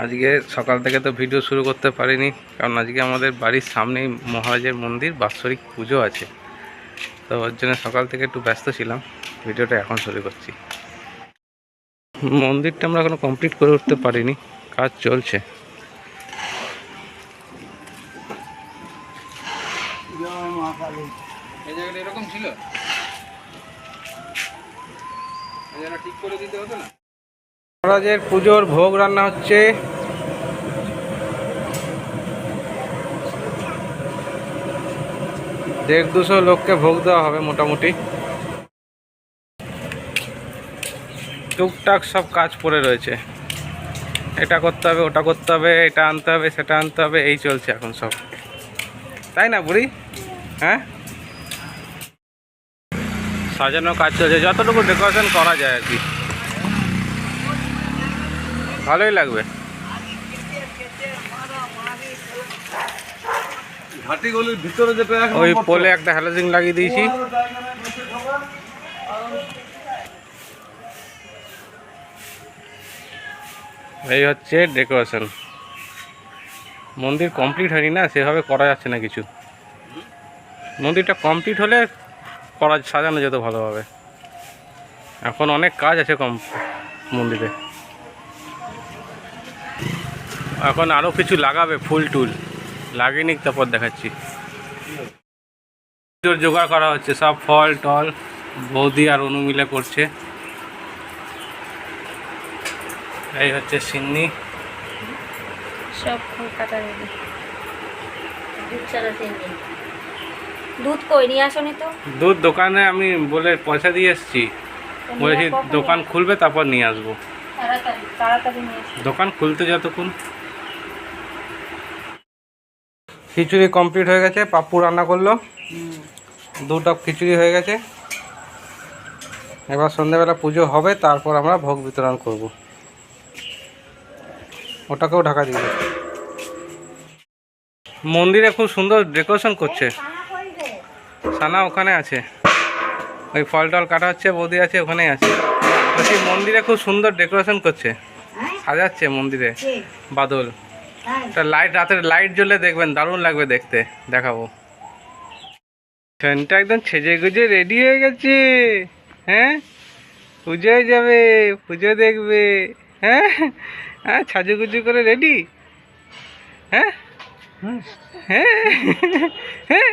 আজকে সকাল থেকে তো ভিডিও শুরু করতে পারিনি, কারণ আজকে আমাদের বাড়ির সামনেই মহারাজের মন্দির বাৎসরিক পুজো আছে। তো ওর জন্য সকাল থেকে একটু ব্যস্ত ছিলাম। ভিডিওটা এখন শুরু করছি। মন্দিরটা আমরা এখনো কমপ্লিট করে উঠতে পারিনি, কাজ চলছে। এরকম ছিল, ঠিক করে দিতে হতো না। মহারাজের পুজোর ভোগ রান্না হচ্ছে। 150-200 লোককে ভোগ দেওয়া হবে মোটামুটি। টুকটাক সব কাজ পড়ে রয়েছে, এটা করতে হবে, ওটা করতে হবে, এটা আনতে হবে, সেটা আনতে হবে, এই চলছে এখন সব, তাই না বুড়ি? হ্যাঁ, সাজানো কাজ চলছে, যতটুকু ডেকোরেশন করা যায় আর কি। ভালোই লাগবে। ওই পোলে একটা হ্যালোজিন লাগিয়ে দিয়েছি। এই হচ্ছে ডেকোরেশন। মন্দির কমপ্লিট হয়নি না, সেভাবে করা যাচ্ছে না কিছু। মন্দিরটা কমপ্লিট হলে সাজানো যেত ভালোভাবে। এখন অনেক কাজ আছে মন্দিরে। এখন আরও কিছু লাগাবে, ফুল টুল লাগিয়ে নিক, তারপর দেখাচ্ছি। জোগাড় করা হচ্ছে, সব ফল টল বৌদি আর অনু মিলে করছে। এই হচ্ছে সিন্নি, সব কাটা রেডি। দুধ কই নিয়ে আসনি তো? দুধ দোকানে আমি বলে পয়সা দিয়ে এসেছি, বলেছি দোকান খুলবে তারপর নিয়ে আসবো। তাড়াতাড়ি নিয়ে আসো। দোকান খুলতে যতক্ষণ। খিচুড়ি কমপ্লিট হয়ে গেছে, পাপ্পু রান্না করলো, 2 টপ খিচুড়ি হয়ে গেছে। এবার সন্ধ্যাবেলা পুজো হবে, তারপর আমরা ভোগ বিতরণ করব। ওটাকেও ঢাকা দিয়ে দেব। মন্দিরে খুব সুন্দর ডেকোরেশন করছে। সানা ওখানে আছে, ওই ফল টল কাটা হচ্ছে, বৌদি আছে ওখানেই আছে। বলছি মন্দিরে খুব সুন্দর ডেকোরেশন করছে, সাজাচ্ছে মন্দিরে। বাদল লাইট, রাতের লাইট জ্বলে দেখবেন, দারুণ লাগবে দেখতে, দেখাবো। ফ্যানটা একদম সেজে গুজে রেডি হয়ে গেছে। হ্যাঁ, পুজোয় যাবে, পুজো দেখবে। হ্যাঁ হ্যাঁ, সাজুগুজু করে রেডি। হ্যাঁ হ্যাঁ হ্যাঁ,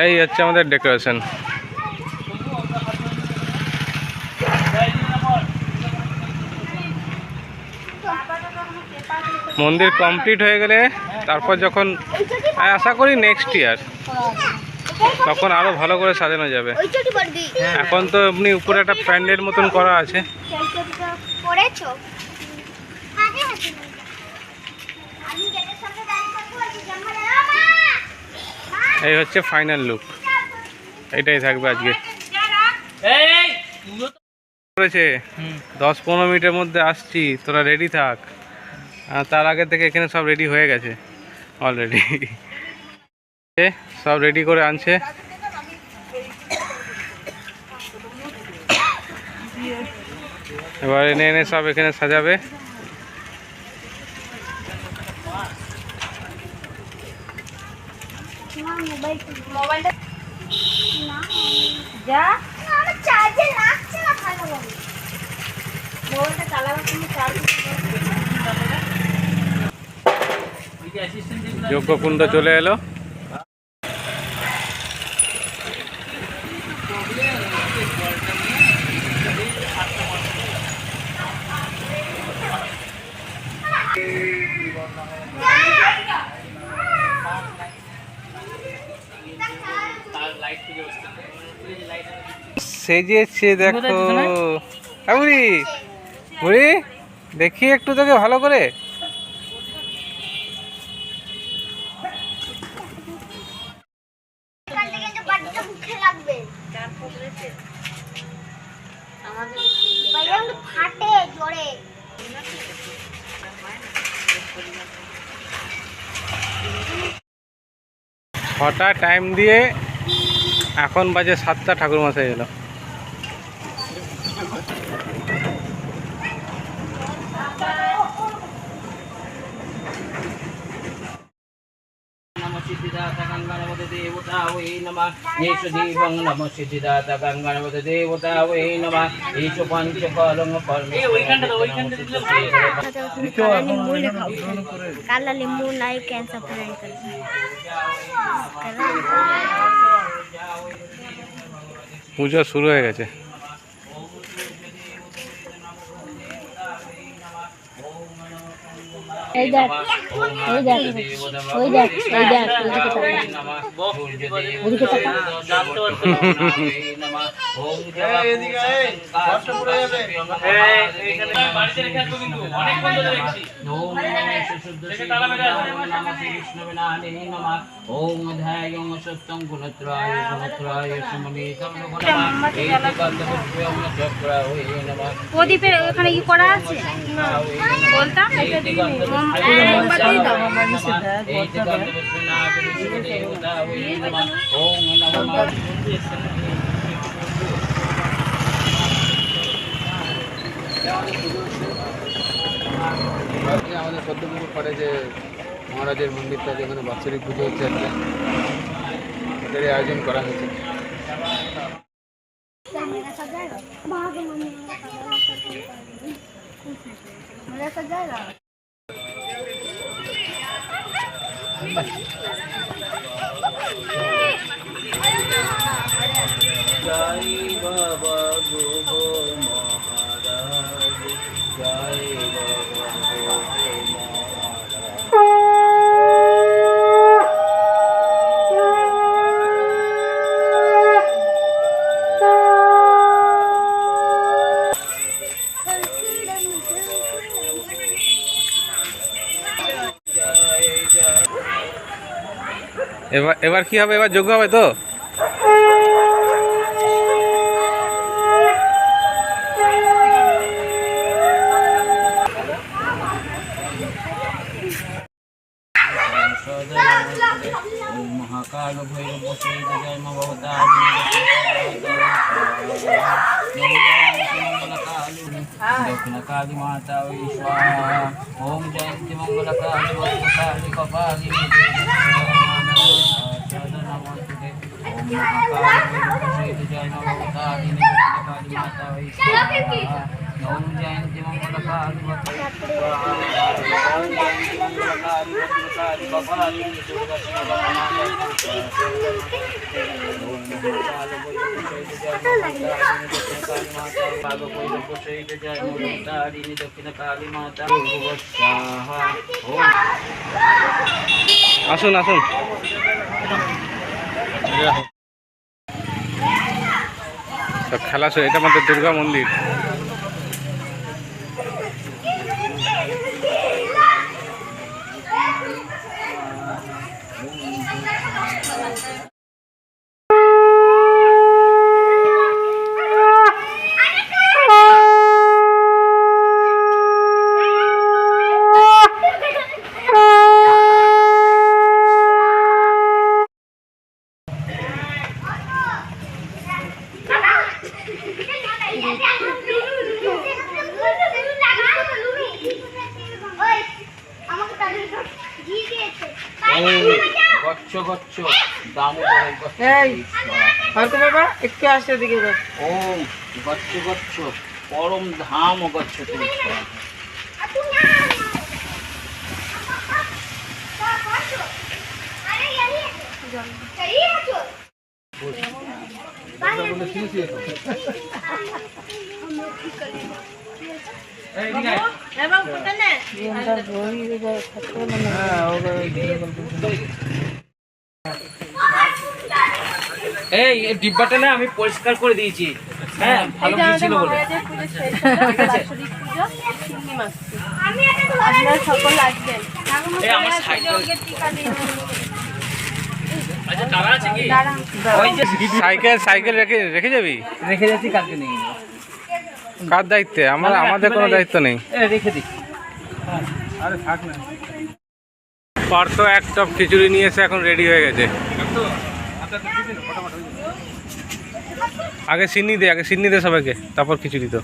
এই হচ্ছে আমাদের ডেকোরেশন। মন্দির কমপ্লিট হয়ে গেলে তারপর যখন আশা করি নেক্সট ইয়ার, তখন আরো ভালো করে সাজানো যাবে। এখন তো এমনি উপরে একটা প্যান্ডেল মতন করা আছে। এই হচ্ছে ফাইনাল লুক, এটাই থাকবে আজকে। 10-15 মিনিটের মধ্যে আসছি, তোরা রেডি থাক। তার আগে থেকে এখানে সব রেডি হয়ে গেছে অলরেডি। সব রেডি করে আনছে। এবার এনে এনে সব এখানে সাজাবে। যজ্ঞকুণ্ড চলে এলো। সেজেছে দেখো বুড়ি, বুড়ি দেখি একটু তোকে ভালো করে। ছটা টাইম দিয়ে এখন বাজে 7টা, ঠাকুরমশাই এলো। সিদ্ধিদাতা গঙ্গণপতি দেবতা ওই নমঃ এইষু দীপং নম সিদ্ধিদাতা গঙ্গণপতি দেবতা ওই নমঃ এইষু পঞ্চকলং কর্মে काला नींबू नहीं कैंसर प्रिवेंट करता পূজা শুরু হয়ে গেছে। প্রদীপের ওখানে কি করা আছে বলতাম আমাদের সত্যপুকুর পাড়ে যে মহারাজের মন্দিরটা যেখানে বাৎসরিক পুজো হচ্ছে একটা এটারই আয়োজন করা হয়েছে। জয় বাবা গো মহারাজ, জয় বাবা গো মহারাজ। এবার এবার কি হবে? এবার যোগ্য হবে তো? महाकाल भैरव जय भवता दक्षिण काली माता स्वाहा। ओम जयंती मंगल काली काली कपाली ओम महाकाल भैरव जय भवता काली माता स्वाहा। ओम जयंती मंगल काली कपाली दक्षिण काली माता स्वाहा। আসুন আসুন। তো খেলা শুরু। এটা আমাদের দুর্গা মন্দির। গচ্ছ গচ্ছ দামোদর একটু আসে দিকে ওম গচ্ছ গচ্ছ পরম ধাম গচ্ছতে এই ডিব্বাটা না আমি পরিষ্কার করে দিয়েছি। হ্যাঁ ভালো ছিল বলে ঠিক আছে। আপনারা সকল আসবেন। এই আমার সাইকেল আচ্ছা দাঁড়া আছে কি ওই যে সাইকেল সাইকেল রেখে রেখে যাবি? রেখে যাচ্ছি, কালকে নিয়ে নেব। কার দায়িত্বে? আমাদের কোনো দায়িত্ব নেই। রেখে দিই। আরে থাক না। পার্থ এক টপ খিচুড়ি নিয়ে এসে এখন রেডি হয়ে গেছে। আগে সিন্নি দে, আগে সিন্নি দে সবাইকে, তারপর খিচুড়ি। তো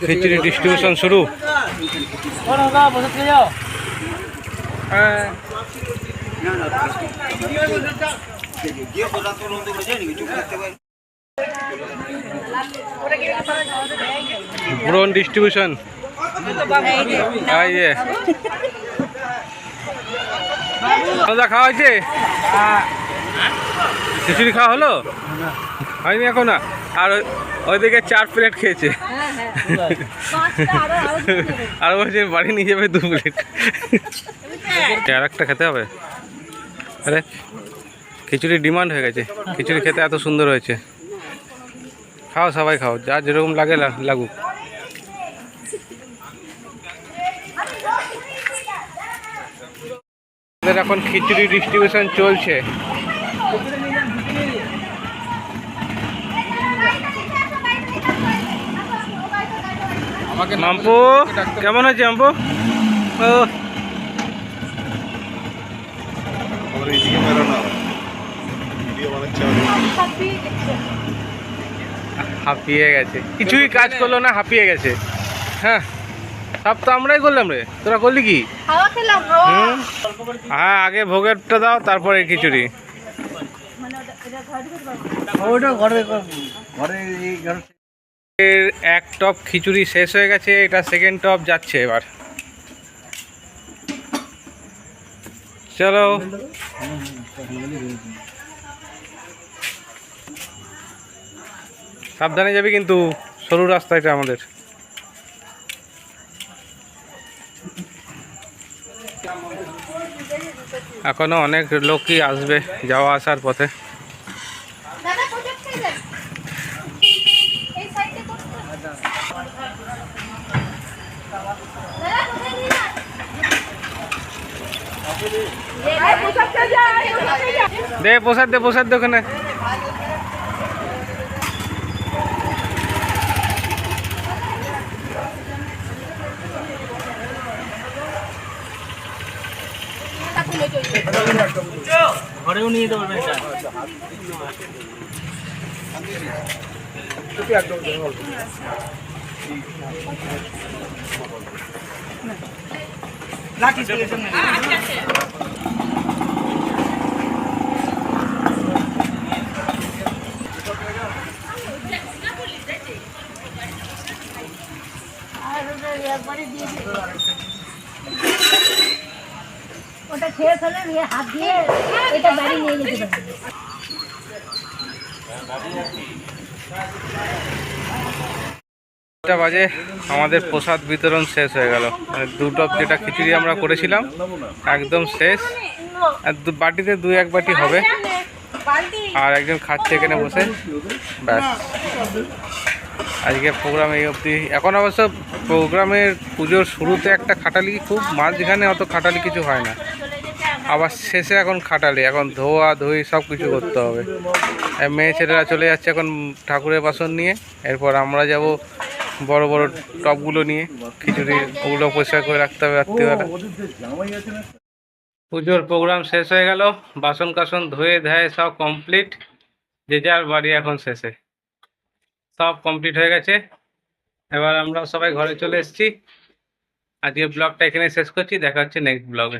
খিচুড়ি ডিস্ট্রিবিউশন শুরু। ব্রন ডিস্ট্রিবিউশন। খাওয়া হয়েছে? খিচুড়ি খাওয়া হলো? হয়নি এখন? আর ওইদিকে 4 প্লেট খেয়েছে, আর বলছে বাড়ি নিয়ে যাবে 2 প্লেট। আর একটা খেতে হবে। আরে খিচুড়ি ডিমান্ড হয়ে গেছে, খিচুড়ি খেতে এত সুন্দর হয়েছে। খাও সবাই খাও, যা যেরকম লাগে লাগুক। এখন খিচুড়ি ডিস্ট্রিবিউশন চলছে। মাম্পু কেমন হয়েছে? মাম্পু ও হাঁপিয়ে গেছে, কিছুই কাজ করলো না, হাঁপিয়ে গেছে। হ্যাঁ, সব তো আমরাই করলাম রে, তোরা করলি কি? হ্যাঁ, আগে ভোগেরটা দাও, তারপরে খিচুড়ি। এক টপ খিচুড়ি শেষ হয়ে গেছে, এটা সেকেন্ড টপ যাচ্ছে এবার। চলো, সাবধানে যাবি কিন্তু, সরু রাস্তা এটা আমাদের। এখনো অনেক লোকই আসবে যাওয়া আসার পথে। দে প্রসাদ, দে প্রসাদ, দে ওখানে। ঘরেও নিয়ে যেতে পারবেন। ওটা খেয়ে ফেলেন, হাত দিয়ে এটা বাড়ি নিয়ে যেতে পারবেন। বাজে আমাদের প্রসাদ বিতরণ শেষ হয়ে গেল। মানে 2 টপ যেটা খিচুড়ি আমরা করেছিলাম একদম শেষ। আর বাটিতে 2-1 বাটি হবে, আর একজন খাচ্ছে এখানে বসে। ব্যাস, আজকে প্রোগ্রাম এই অবধি। এখন অবশ্য প্রোগ্রামের পুজোর শুরুতে একটা খাটালি, খুব মাঝখানে অত খাটালি কিছু হয় না, আবার শেষে এখন খাটালি। এখন ধোয়া ধুই সব কিছু করতে হবে। মেয়ে ছেলেরা চলে যাচ্ছে এখন ঠাকুরের বাসন নিয়ে, এরপর আমরা যাব বড় বড় টপগুলো নিয়ে খিচুড়ি, ওগুলো পরিষ্কার করে রাখতে হবে রাত্রিবেলা। পুজোর প্রোগ্রাম শেষ হয়ে গেল, বাসন কাসন ধুয়ে ধায়ে সব কমপ্লিট। যে যার বাড়ি এখন শেষে সব কমপ্লিট হয়ে গেছে। এবার আমরা সবাই ঘরে চলে এসেছি। আজকে ব্লগটা এখানে শেষ করছি, দেখা হচ্ছে নেক্সট ব্লগে।